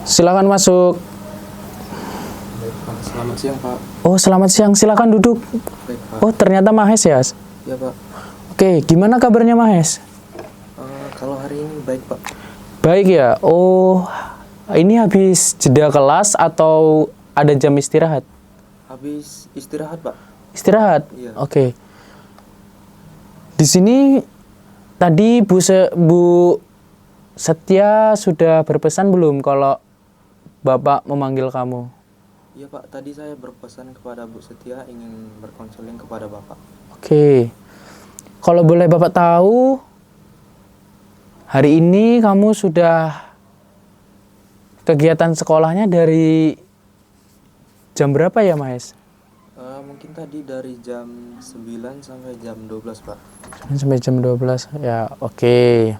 Silakan masuk. Baik, Pak. Selamat siang, Pak. Oh, selamat siang. Silakan duduk. Baik, Pak. Oh, ternyata Mahes ya. Ya, Pak. Oke, gimana kabarnya Mahes? Kalau hari ini baik, Pak. Baik ya. Oh, ini habis jeda kelas atau ada jam istirahat? Habis istirahat, Pak. Istirahat. Iya. Oke. Di sini tadi Bu Setia sudah berpesan belum kalau Bapak memanggil kamu? Iya, Pak. Tadi saya berpesan kepada Bu Setia ingin berkonseling kepada Bapak. Oke. Kalau boleh Bapak tahu, hari ini kamu sudah kegiatan sekolahnya dari jam berapa ya, Mas? Mungkin tadi dari jam 9 sampai jam 12, Pak. Sampai jam 12. Ya, oke.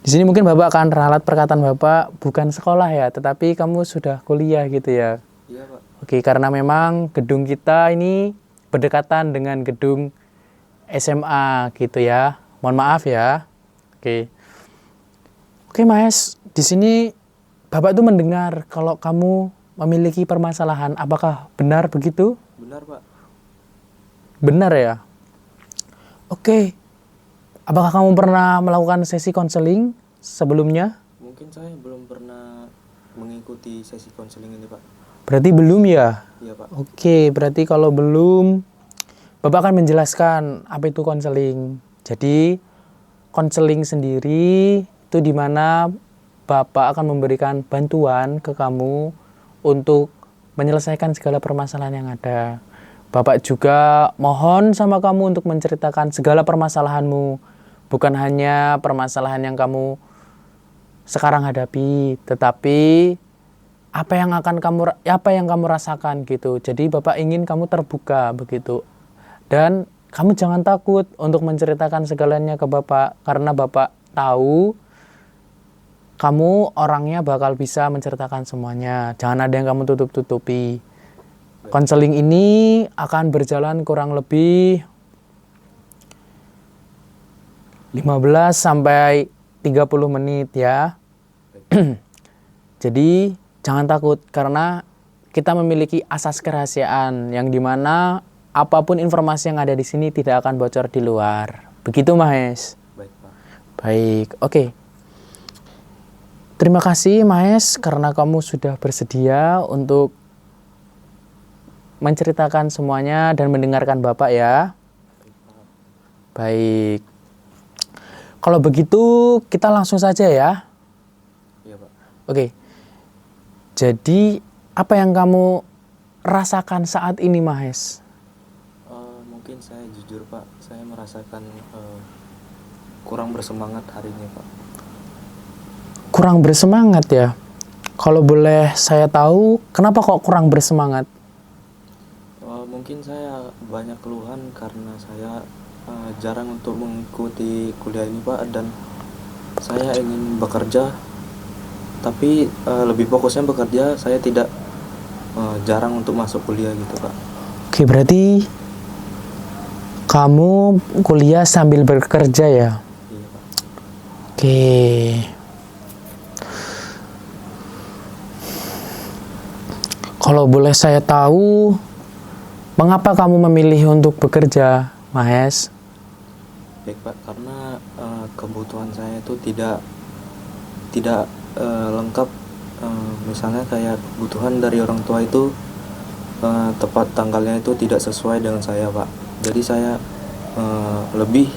Di sini mungkin Bapak akan ralat perkataan Bapak bukan sekolah ya, tetapi kamu sudah kuliah gitu ya. Iya, Pak. Oke, karena memang gedung kita ini berdekatan dengan gedung SMA gitu ya. Mohon maaf ya. Oke. Oke, Mas. Di sini Bapak tuh mendengar kalau kamu memiliki permasalahan. Apakah benar begitu? Benar, Pak. Benar ya? Oke. Apakah kamu pernah melakukan sesi konseling sebelumnya? Mungkin saya belum pernah mengikuti sesi konseling ini, Pak. Berarti belum ya? Iya, Pak. Oke, berarti kalau belum, Bapak akan menjelaskan apa itu konseling. Jadi, konseling sendiri itu di mana Bapak akan memberikan bantuan ke kamu untuk menyelesaikan segala permasalahan yang ada. Bapak juga mohon sama kamu untuk menceritakan segala permasalahanmu. Bukan hanya permasalahan yang kamu sekarang hadapi, tetapi apa yang kamu rasakan gitu. Jadi Bapak ingin kamu terbuka begitu. Dan kamu jangan takut untuk menceritakan segalanya ke Bapak, karena Bapak tahu kamu orangnya bakal bisa menceritakan semuanya. Jangan ada yang kamu tutup-tutupi. Konseling ini akan berjalan kurang lebih 15 sampai 30 menit ya. Jadi jangan takut karena kita memiliki asas kerahasiaan yang dimana apapun informasi yang ada di sini tidak akan bocor di luar. Begitu, Mahes? Baik, Pak. Baik, oke. Terima kasih, Mahes, karena kamu sudah bersedia untuk menceritakan semuanya dan mendengarkan Bapak ya. Baik. Kalau begitu, kita langsung saja ya. Iya, Pak. Oke. Jadi, apa yang kamu rasakan saat ini, Mahes? Mungkin saya jujur, Pak. Saya merasakan kurang bersemangat hari ini, Pak. Kurang bersemangat ya? Kalau boleh saya tahu, kenapa kok kurang bersemangat? Mungkin saya banyak keluhan karena saya jarang untuk mengikuti kuliah ini, Pak, dan saya ingin bekerja tapi lebih fokusnya bekerja, saya tidak jarang untuk masuk kuliah gitu, Pak. Oke, berarti kamu kuliah sambil bekerja ya? Iya, Pak. Oke. Kalau boleh saya tahu, mengapa kamu memilih untuk bekerja, Mahes? Baik, Pak, karena kebutuhan saya itu tidak lengkap. Misalnya kayak kebutuhan dari orang tua itu tepat tanggalnya itu tidak sesuai dengan saya, Pak. Jadi saya lebih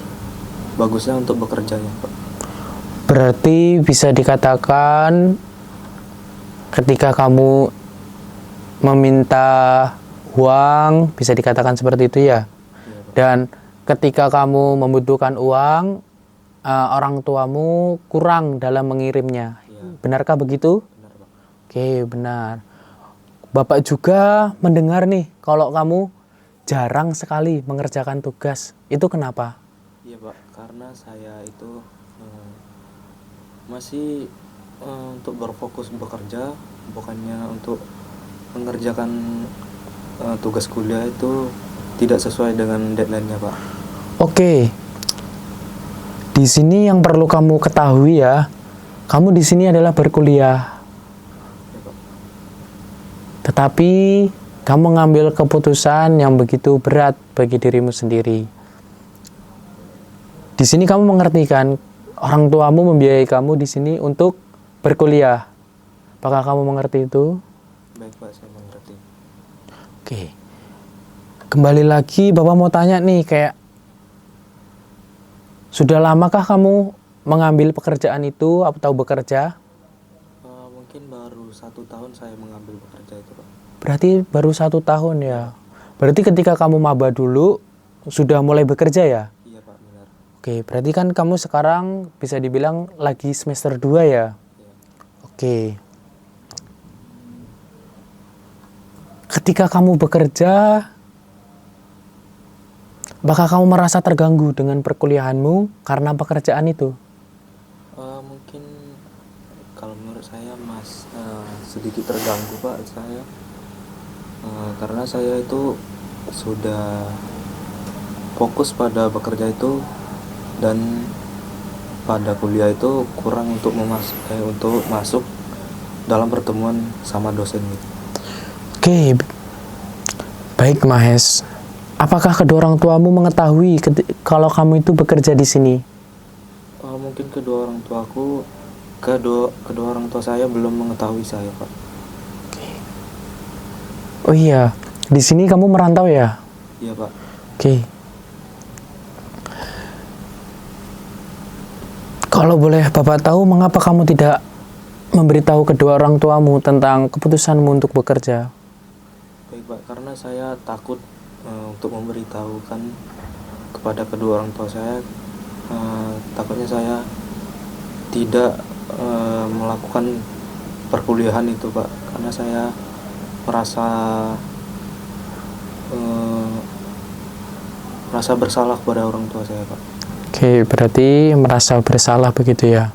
bagusnya untuk bekerjanya, Pak. Berarti bisa dikatakan ketika kamu meminta uang, bisa dikatakan seperti itu ya? Iya, Pak. Dan ketika kamu membutuhkan uang, orang tuamu kurang dalam mengirimnya. Iya. Benarkah begitu? Benar, Pak. Oke, benar. Bapak juga mendengar nih kalau kamu jarang sekali mengerjakan tugas. Itu kenapa? Iya, Pak, karena saya itu masih untuk berfokus bekerja, bukannya untuk mengerjakan tugas kuliah itu tidak sesuai dengan deadline-nya, Pak. Oke. Di sini yang perlu kamu ketahui ya, kamu di sini adalah berkuliah. Ya, Pak. Tetapi kamu mengambil keputusan yang begitu berat bagi dirimu sendiri. Di sini kamu mengerti kan, orang tuamu membiayai kamu di sini untuk berkuliah. Apakah kamu mengerti itu? Baik Pak, saya mengerti. Oke. Kembali lagi, Bapak mau tanya nih, kayak sudah lamakah kamu mengambil pekerjaan itu atau bekerja? Mungkin baru 1 tahun saya mengambil bekerja itu Pak. Berarti baru 1 tahun ya. Berarti ketika kamu maba dulu sudah mulai bekerja ya? Iya Pak, benar. Oke, berarti kan kamu sekarang bisa dibilang lagi semester 2 ya? Iya. Oke. Ketika kamu bekerja, apakah kamu merasa terganggu dengan perkuliahanmu karena pekerjaan itu? Mungkin kalau menurut saya sedikit terganggu Pak saya. Karena saya itu sudah fokus pada bekerja itu, dan pada kuliah itu kurang untuk masuk dalam pertemuan sama dosen gitu. Oke, baik Mahes. Apakah kedua orang tuamu mengetahui kalau kamu itu bekerja di sini? Mungkin kedua orang tua saya belum mengetahui saya Pak. Oh iya, di sini kamu merantau ya? Iya Pak. Oke. Kalau boleh Bapak tahu, mengapa kamu tidak memberitahu kedua orang tuamu tentang keputusanmu untuk bekerja? Baik Pak, karena saya takut untuk memberitahukan kepada kedua orang tua saya. Takutnya saya tidak melakukan perkuliahan itu Pak, karena saya merasa bersalah kepada orang tua saya Pak. Oke, berarti merasa bersalah begitu ya.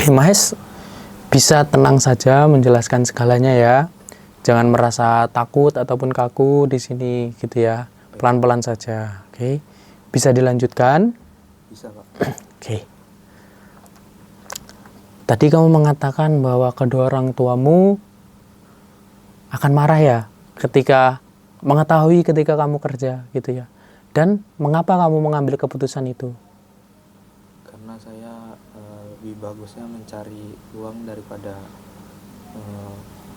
Mahes, bisa tenang saja menjelaskan segalanya ya. Jangan merasa takut ataupun kaku di sini gitu ya. Pelan-pelan saja. Oke. Bisa dilanjutkan? Bisa Pak. Oke. Tadi kamu mengatakan bahwa kedua orang tuamu akan marah ya ketika mengetahui ketika kamu kerja gitu ya. Dan mengapa kamu mengambil keputusan itu? Karena saya lebih bagusnya mencari uang daripada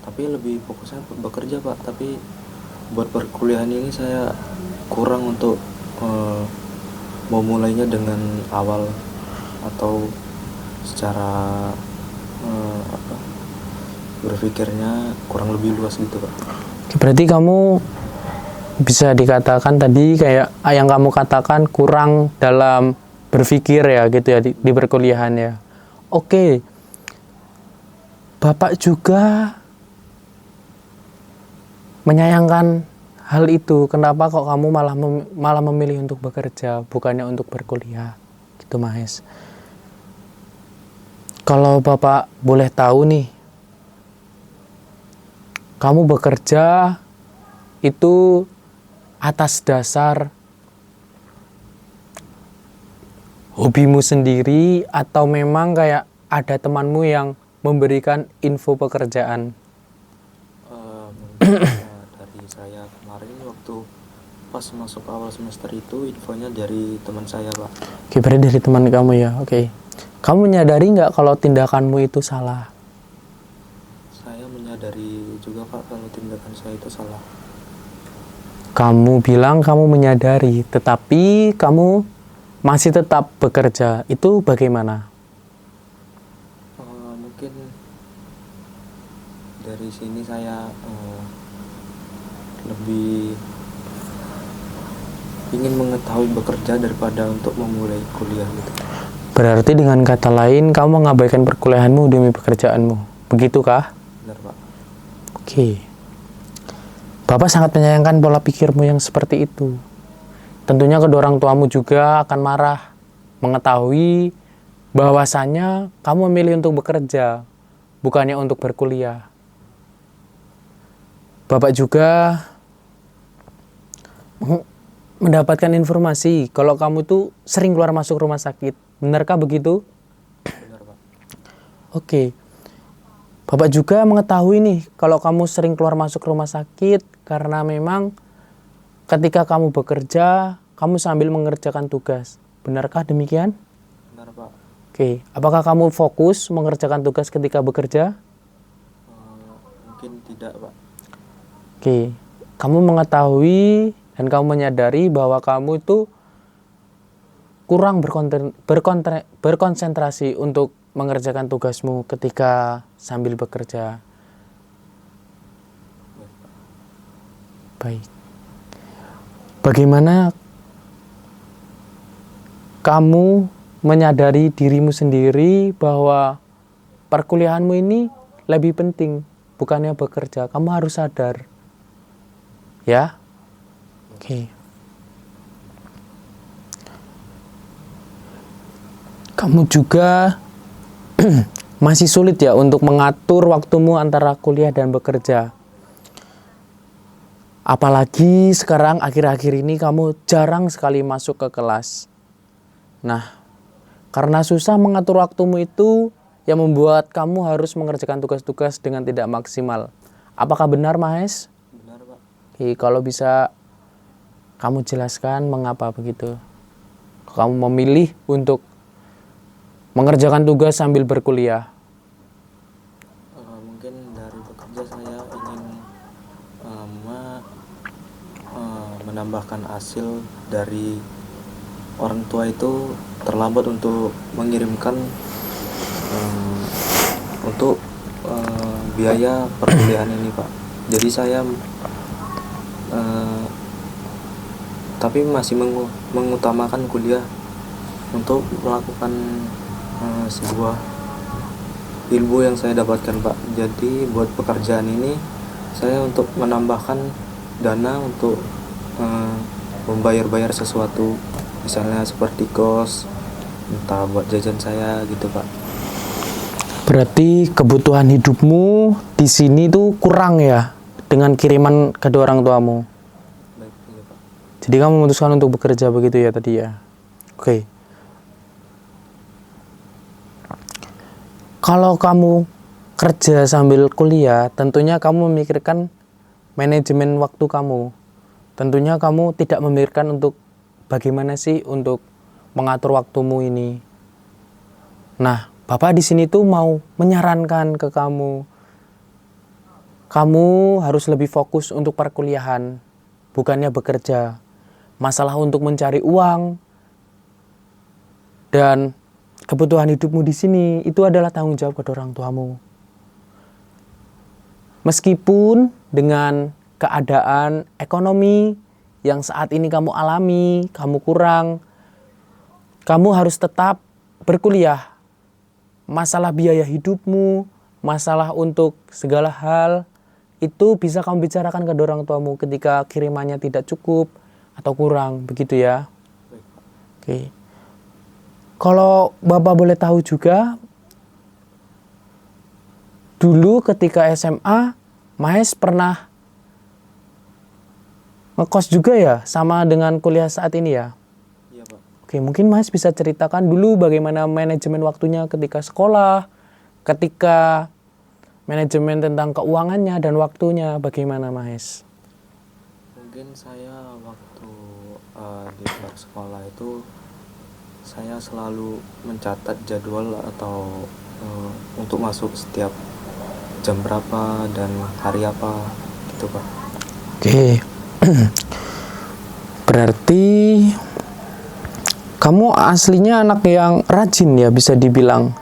tapi lebih fokusnya bekerja Pak. Tapi buat perkuliahan ini saya kurang untuk memulainya dengan awal atau secara berpikirnya kurang lebih luas gitu Pak. Berarti kamu bisa dikatakan tadi kayak yang kamu katakan kurang dalam berpikir ya gitu ya di perkuliahan ya. Oke. Bapak juga menyayangkan hal itu. Kenapa kok kamu malah memilih untuk bekerja bukannya untuk berkuliah? Gitu Mahes. Kalau Bapak boleh tahu nih, kamu bekerja itu atas dasar hobimu sendiri atau memang kayak ada temanmu yang memberikan info pekerjaan? Mungkin dari saya kemarin waktu pas masuk awal semester itu infonya dari teman saya Pak. Oke, berarti dari teman kamu ya. Oke. Kamu menyadari nggak kalau tindakanmu itu salah? Saya menyadari juga Pak kalau tindakan saya itu salah. Kamu bilang kamu menyadari, tetapi kamu masih tetap bekerja. Itu bagaimana? Mungkin dari sini saya lebih ingin mengetahui bekerja daripada untuk memulai kuliah gitu. Berarti dengan kata lain, kamu mengabaikan perkuliahanmu demi pekerjaanmu. Begitukah? Benar Pak. Oke. Bapak sangat menyayangkan pola pikirmu yang seperti itu. Tentunya kedua orang tuamu juga akan marah mengetahui bahwasannya kamu memilih untuk bekerja, bukannya untuk berkuliah. Bapak juga mendapatkan informasi kalau kamu tuh sering keluar masuk rumah sakit. Benarkah begitu? Benar Pak. Oke. Bapak juga mengetahui nih kalau kamu sering keluar masuk rumah sakit karena memang ketika kamu bekerja, kamu sambil mengerjakan tugas. Benarkah demikian? Benar Pak. Oke, apakah kamu fokus mengerjakan tugas ketika bekerja? Mungkin tidak Pak. Oke, kamu mengetahui dan kamu menyadari bahwa kamu itu kurang berkonsentrasi untuk mengerjakan tugasmu ketika sambil bekerja. Baik. Bagaimana kamu menyadari dirimu sendiri bahwa perkuliahanmu ini lebih penting, bukannya bekerja. Kamu harus sadar. Ya? Oke. Kamu juga masih sulit ya untuk mengatur waktumu antara kuliah dan bekerja. Apalagi sekarang akhir-akhir ini kamu jarang sekali masuk ke kelas. Nah, karena susah mengatur waktumu itu yang membuat kamu harus mengerjakan tugas-tugas dengan tidak maksimal. Apakah benar, Mahes? Benar Pak. Oke, kalau bisa kamu jelaskan mengapa begitu. Kamu memilih untuk mengerjakan tugas sambil berkuliah. Mungkin dari bekerja saya ingin menambahkan hasil dari orang tua itu terlambat untuk mengirimkan untuk biaya perkuliahan ini Pak. Jadi saya tapi masih mengutamakan kuliah untuk melakukan sebuah ilmu yang saya dapatkan Pak. Jadi buat pekerjaan ini saya untuk menambahkan dana untuk membayar-bayar sesuatu, misalnya seperti kos, entah buat jajan saya gitu Pak. Berarti kebutuhan hidupmu di sini tuh kurang ya dengan kiriman kedua orang tuamu. Baik, iya Pak. Jadi kamu memutuskan untuk bekerja begitu ya tadi ya. Oke. Kalau kamu kerja sambil kuliah, tentunya kamu memikirkan manajemen waktu kamu. Tentunya kamu tidak memikirkan untuk bagaimana sih untuk mengatur waktumu ini. Nah, Bapak di sini tuh mau menyarankan ke kamu. Kamu harus lebih fokus untuk perkuliahan, bukannya bekerja. Masalah untuk mencari uang dan kebutuhan hidupmu di sini itu adalah tanggung jawab kedua orang tuamu. Meskipun dengan keadaan ekonomi yang saat ini kamu alami, kamu kurang, kamu harus tetap berkuliah. Masalah biaya hidupmu, masalah untuk segala hal, itu bisa kamu bicarakan ke orang tuamu ketika kirimannya tidak cukup atau kurang, begitu ya. Oke. Kalau Bapak boleh tahu juga, dulu ketika SMA, Mahes pernah ngekos juga ya, sama dengan kuliah saat ini ya? Iya Pak. Oke, mungkin Mahes bisa ceritakan dulu bagaimana manajemen waktunya ketika sekolah, ketika manajemen tentang keuangannya dan waktunya, bagaimana Mahes? Mungkin saya waktu di luar sekolah itu saya selalu mencatat jadwal atau untuk masuk setiap jam berapa dan hari apa gitu Pak. Oke. Berarti kamu aslinya anak yang rajin ya, bisa dibilang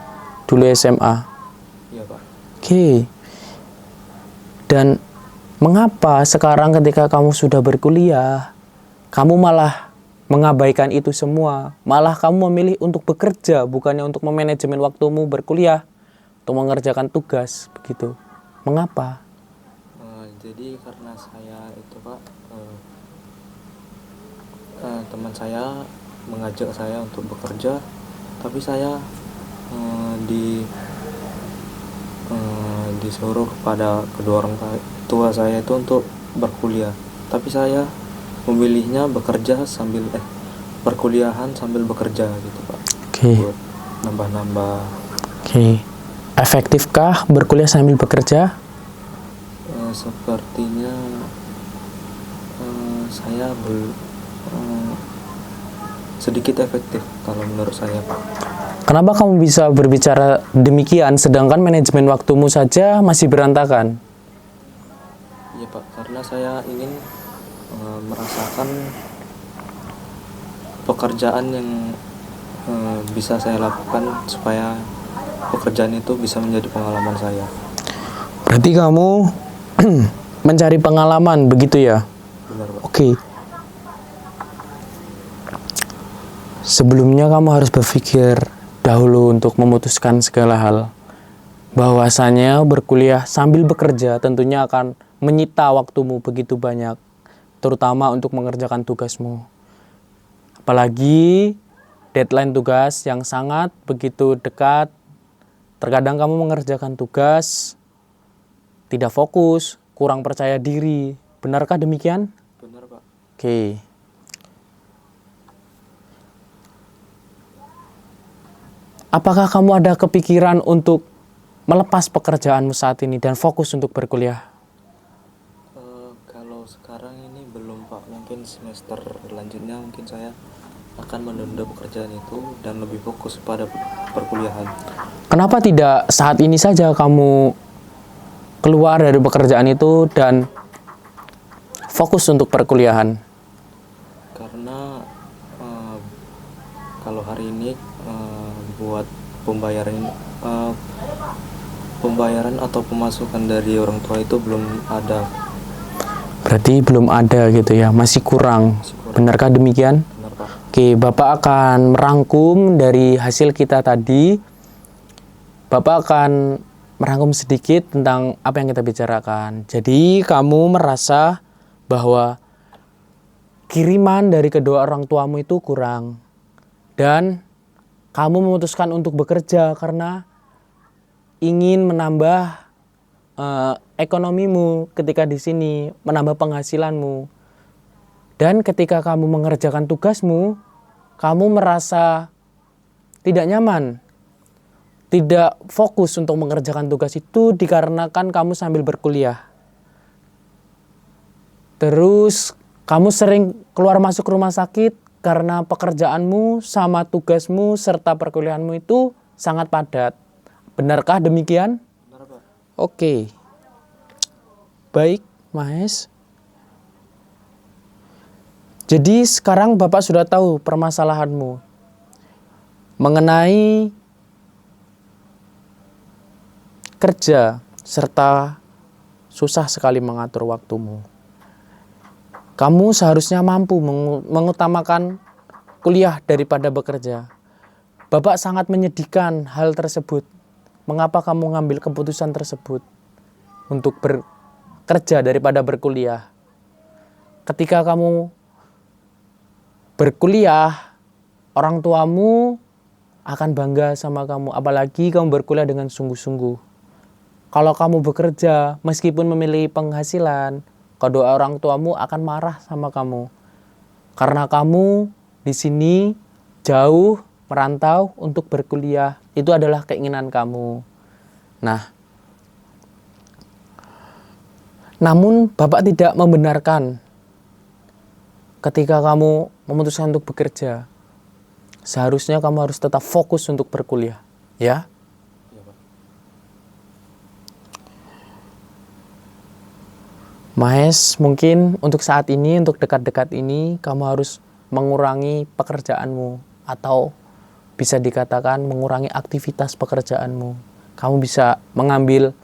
dulu SMA. Iya Pak. Oke. Dan mengapa sekarang ketika kamu sudah berkuliah, kamu malah mengabaikan itu semua? Malah kamu memilih untuk bekerja, bukannya untuk memanajemen waktumu berkuliah, untuk mengerjakan tugas, begitu. Mengapa? Jadi karena saya itu Pak, teman saya mengajak saya untuk bekerja, tapi saya disuruh pada kedua orang tua saya itu untuk berkuliah, tapi saya memilihnya bekerja sambil perkuliahan sambil bekerja gitu Pak. Oke. Buat nambah-nambah. Oke. Efektifkah berkuliah sambil bekerja? Sepertinya saya sedikit efektif kalau menurut saya, Pak. Kenapa kamu bisa berbicara demikian sedangkan manajemen waktumu saja masih berantakan? Iya, Pak, karena saya ingin merasakan pekerjaan yang bisa saya lakukan supaya pekerjaan itu bisa menjadi pengalaman saya. Berarti kamu mencari pengalaman, begitu ya? Benar, Pak. Oke. Sebelumnya kamu harus berpikir dahulu untuk memutuskan segala hal. Bahwasanya berkuliah sambil bekerja tentunya akan menyita waktumu begitu banyak, terutama untuk mengerjakan tugasmu. Apalagi deadline tugas yang sangat begitu dekat. Terkadang kamu mengerjakan tugas tidak fokus, kurang percaya diri. Benarkah demikian? Benar, Pak. Oke. Apakah kamu ada kepikiran untuk melepas pekerjaanmu saat ini dan fokus untuk berkuliah? Kalau sekarang ini belum, Pak. Mungkin semester selanjutnya mungkin saya akan menunda pekerjaan itu dan lebih fokus pada perkuliahan. Kenapa tidak saat ini saja kamu keluar dari pekerjaan itu dan fokus untuk perkuliahan? Karena kalau hari ini buat pembayaran atau pemasukan dari orang tua itu belum ada. Berarti belum ada gitu ya, masih kurang. Benarkah demikian? Benar, Pak. Oke, Bapak akan merangkum dari hasil kita tadi. Bapak akan merangkum sedikit tentang apa yang kita bicarakan. Jadi, kamu merasa bahwa kiriman dari kedua orang tuamu itu kurang. Dan kamu memutuskan untuk bekerja karena ingin menambah ekonomimu ketika di sini, menambah penghasilanmu. Dan ketika kamu mengerjakan tugasmu, kamu merasa tidak nyaman, tidak fokus untuk mengerjakan tugas itu dikarenakan kamu sambil berkuliah. Terus kamu sering keluar masuk rumah sakit karena pekerjaanmu sama tugasmu serta perkuliahanmu itu sangat padat. Benarkah demikian? Benar, Pak. Oke. Baik, Mahes. Jadi sekarang Bapak sudah tahu permasalahanmu mengenai kerja serta susah sekali mengatur waktumu. Kamu seharusnya mampu mengutamakan kuliah daripada bekerja. Bapak sangat menyedihkan hal tersebut. Mengapa kamu ngambil keputusan tersebut untuk bekerja daripada berkuliah? Ketika kamu berkuliah, orang tuamu akan bangga sama kamu, apalagi kamu berkuliah dengan sungguh-sungguh. Kalau kamu bekerja, meskipun memiliki penghasilan, kedua orang tuamu akan marah sama kamu. Karena kamu di sini jauh merantau untuk berkuliah, itu adalah keinginan kamu. Nah, namun Bapak tidak membenarkan ketika kamu memutuskan untuk bekerja, seharusnya kamu harus tetap fokus untuk berkuliah, ya? Iya, Pak. Mahes, mungkin untuk saat ini, untuk dekat-dekat ini, kamu harus mengurangi pekerjaanmu atau bisa dikatakan mengurangi aktivitas pekerjaanmu. Kamu bisa mengambil,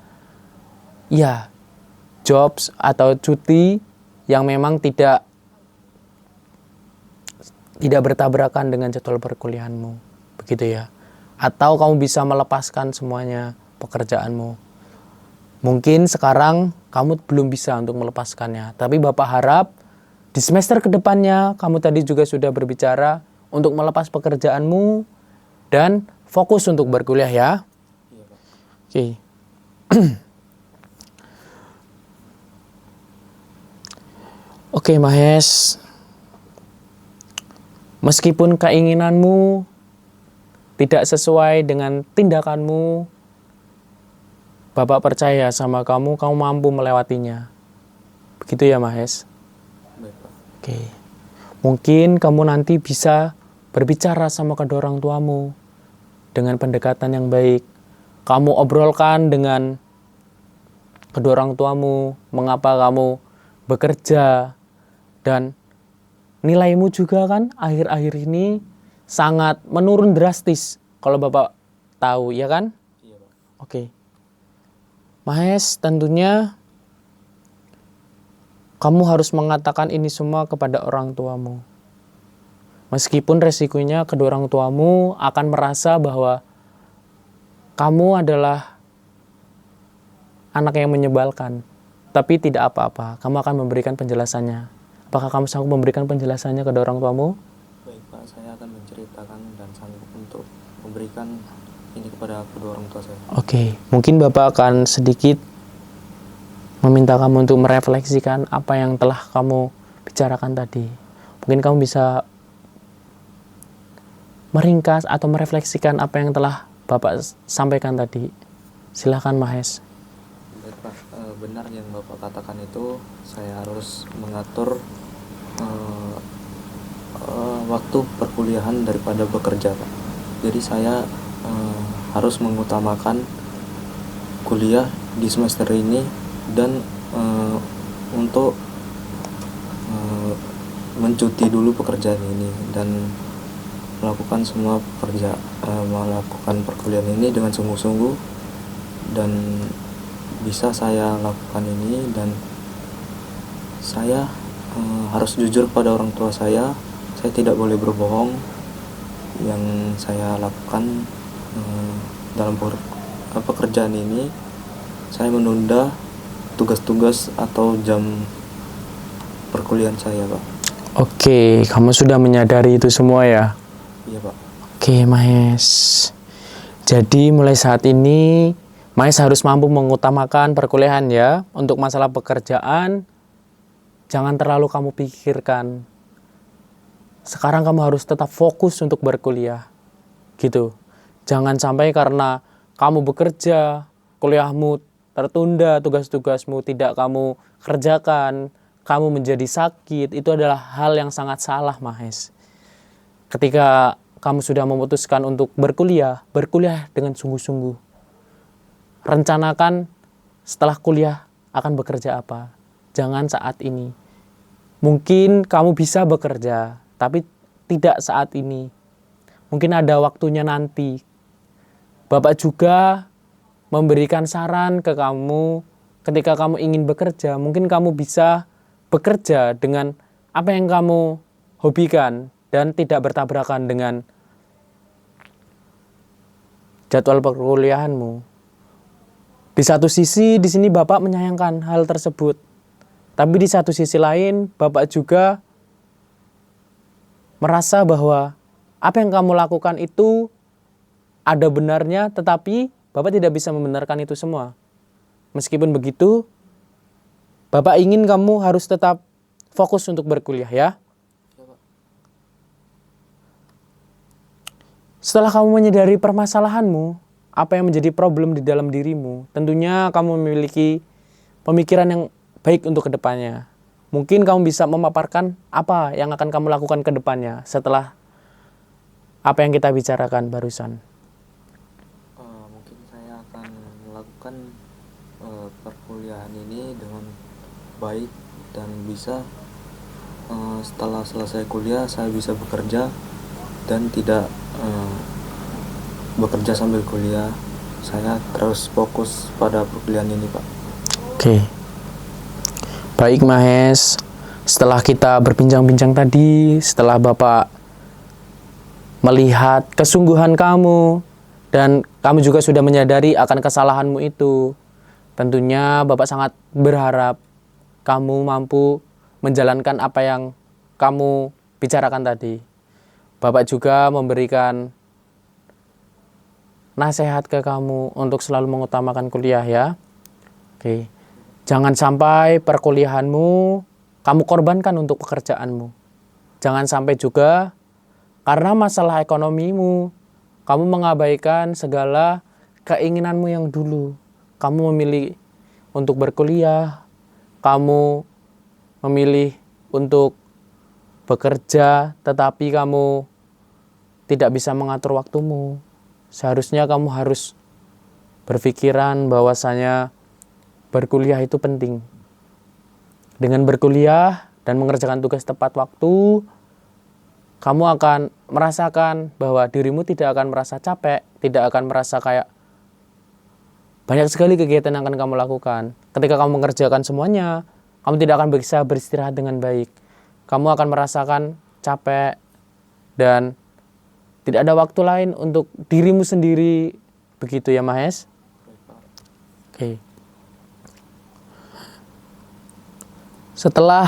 ya, jobs atau cuti yang memang tidak bertabrakan dengan jadwal perkuliahanmu, begitu ya. Atau kamu bisa melepaskan semuanya pekerjaanmu. Mungkin sekarang kamu belum bisa untuk melepaskannya, tapi Bapak harap di semester kedepannya kamu tadi juga sudah berbicara untuk melepas pekerjaanmu dan fokus untuk berkuliah, ya. Iya, Pak. Oke. Oke, Mahes. Meskipun keinginanmu tidak sesuai dengan tindakanmu, Bapak percaya sama kamu, kamu mampu melewatinya. Begitu ya Mahes? Baik Pak. Oke. Mungkin kamu nanti bisa berbicara sama kedua orang tuamu dengan pendekatan yang baik. Kamu obrolkan dengan kedua orang tuamu, mengapa kamu bekerja, dan nilaimu juga kan akhir-akhir ini sangat menurun drastis kalau Bapak tahu, ya kan? Iya Pak. Oke. Mahes, tentunya kamu harus mengatakan ini semua kepada orang tuamu. Meskipun resikonya kedua orang tuamu akan merasa bahwa kamu adalah anak yang menyebalkan. Tapi tidak apa-apa, kamu akan memberikan penjelasannya. Apakah kamu sanggup memberikan penjelasannya ke orang tuamu? Baik Pak, saya akan menceritakan dan sanggup untuk memberikan ini kepada kedua orang tua saya. Oke, mungkin Bapak akan sedikit meminta kamu untuk merefleksikan apa yang telah kamu bicarakan tadi. Mungkin kamu bisa meringkas atau merefleksikan apa yang telah Bapak sampaikan tadi. Silakan Mahes. Baik Pak, benar yang Bapak katakan itu, saya harus mengatur waktu perkuliahan daripada bekerja Pak. Jadi saya harus mengutamakan kuliah di semester ini dan untuk mencuti dulu pekerjaan ini dan melakukan semua melakukan perkuliahan ini dengan sungguh-sungguh, dan bisa saya lakukan ini, dan saya harus jujur pada orang tua saya tidak boleh berbohong. Yang saya lakukan dalam pekerjaan ini, saya menunda tugas-tugas atau jam perkuliahan saya Pak. Oke, kamu sudah menyadari itu semua ya? Iya Pak. Oke Mahes. Jadi mulai saat ini Mahes harus mampu mengutamakan perkuliahan ya. Untuk masalah pekerjaan, jangan terlalu kamu pikirkan. Sekarang kamu harus tetap fokus untuk berkuliah. Gitu. Jangan sampai karena kamu bekerja, kuliahmu tertunda, tugas-tugasmu tidak kamu kerjakan, kamu menjadi sakit. Itu adalah hal yang sangat salah Mahes. Ketika kamu sudah memutuskan untuk berkuliah dengan sungguh-sungguh. Rencanakan setelah kuliah akan bekerja apa. Jangan saat ini. Mungkin kamu bisa bekerja, tapi tidak saat ini. Mungkin ada waktunya nanti. Bapak juga memberikan saran ke kamu ketika kamu ingin bekerja. Mungkin kamu bisa bekerja dengan apa yang kamu hobikan dan tidak bertabrakan dengan jadwal perkuliahanmu. Di satu sisi, di sini Bapak menyayangkan hal tersebut. Tapi di satu sisi lain, Bapak juga merasa bahwa apa yang kamu lakukan itu ada benarnya, tetapi Bapak tidak bisa membenarkan itu semua. Meskipun begitu, Bapak ingin kamu harus tetap fokus untuk berkuliah ya. Setelah kamu menyadari permasalahanmu, apa yang menjadi problem di dalam dirimu, tentunya kamu memiliki pemikiran yang baik untuk kedepannya. Mungkin kamu bisa memaparkan apa yang akan kamu lakukan ke depannya setelah apa yang kita bicarakan barusan. Mungkin saya akan melakukan perkuliahan ini dengan baik dan bisa setelah selesai kuliah saya bisa bekerja dan tidak bekerja sambil kuliah. Saya terus fokus pada perkuliahan ini Pak. Oke. Baik Mahes, setelah kita berbincang-bincang tadi, setelah Bapak melihat kesungguhan kamu dan kamu juga sudah menyadari akan kesalahanmu itu, tentunya Bapak sangat berharap kamu mampu menjalankan apa yang kamu bicarakan tadi. Bapak juga memberikan nasihat ke kamu untuk selalu mengutamakan kuliah ya. Oke. Jangan sampai perkuliahanmu kamu korbankan untuk pekerjaanmu. Jangan sampai juga karena masalah ekonomimu kamu mengabaikan segala keinginanmu yang dulu. kamu memilih untuk berkuliah, kamu memilih untuk bekerja, tetapi kamu tidak bisa mengatur waktumu. Seharusnya kamu harus berpikiran bahwasanya berkuliah itu penting. Dengan berkuliah dan mengerjakan tugas tepat waktu, kamu akan merasakan bahwa dirimu tidak akan merasa capek, tidak akan merasa kayak banyak sekali kegiatan yang akan kamu lakukan. Ketika kamu mengerjakan semuanya, kamu tidak akan bisa beristirahat dengan baik. Kamu akan merasakan capek dan tidak ada waktu lain untuk dirimu sendiri. Begitu ya, Mahes? Oke. Setelah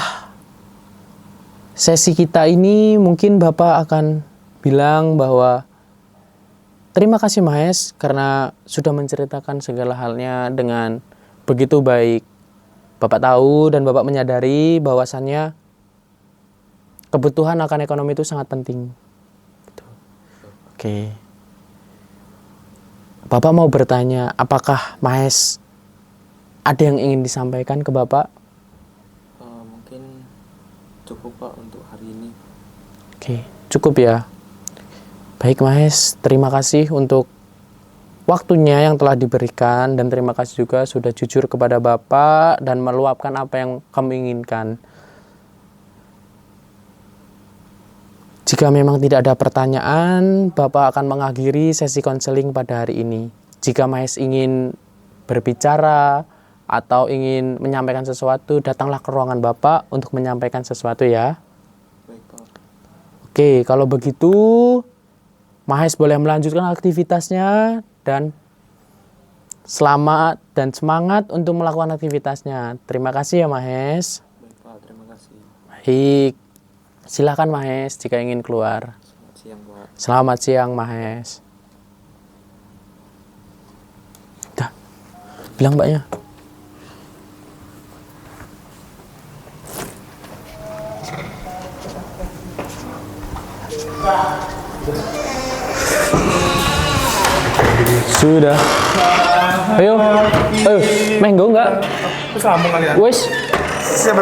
sesi kita ini, mungkin Bapak akan bilang bahwa terima kasih Mahes karena sudah menceritakan segala halnya dengan begitu baik. Bapak tahu dan Bapak menyadari bahwasannya kebutuhan akan ekonomi itu sangat penting. Oke. Bapak mau bertanya, apakah Mahes ada yang ingin disampaikan ke Bapak? Mungkin cukup Pak untuk hari ini. Oke, cukup ya. Baik Mahes, terima kasih untuk waktunya yang telah diberikan dan terima kasih juga sudah jujur kepada Bapak dan meluapkan apa yang kamu inginkan. Jika memang tidak ada pertanyaan, Bapak akan mengakhiri sesi konseling pada hari ini. Jika Mahes ingin berbicara atau ingin menyampaikan sesuatu, datanglah ke ruangan Bapak untuk menyampaikan sesuatu ya. Baik Pak. Oke, kalau begitu Mahes boleh melanjutkan aktivitasnya dan selamat dan semangat untuk melakukan aktivitasnya. Terima kasih ya Mahes. Baik Pak, terima kasih. Baik, silakan Mahes jika ingin keluar. Selamat siang Pak. Selamat siang Mahes. Dah, bilang mbaknya. Sudah. Ayo, ayo, menggo enggak? Terus lambung kali ya. Wes. Siap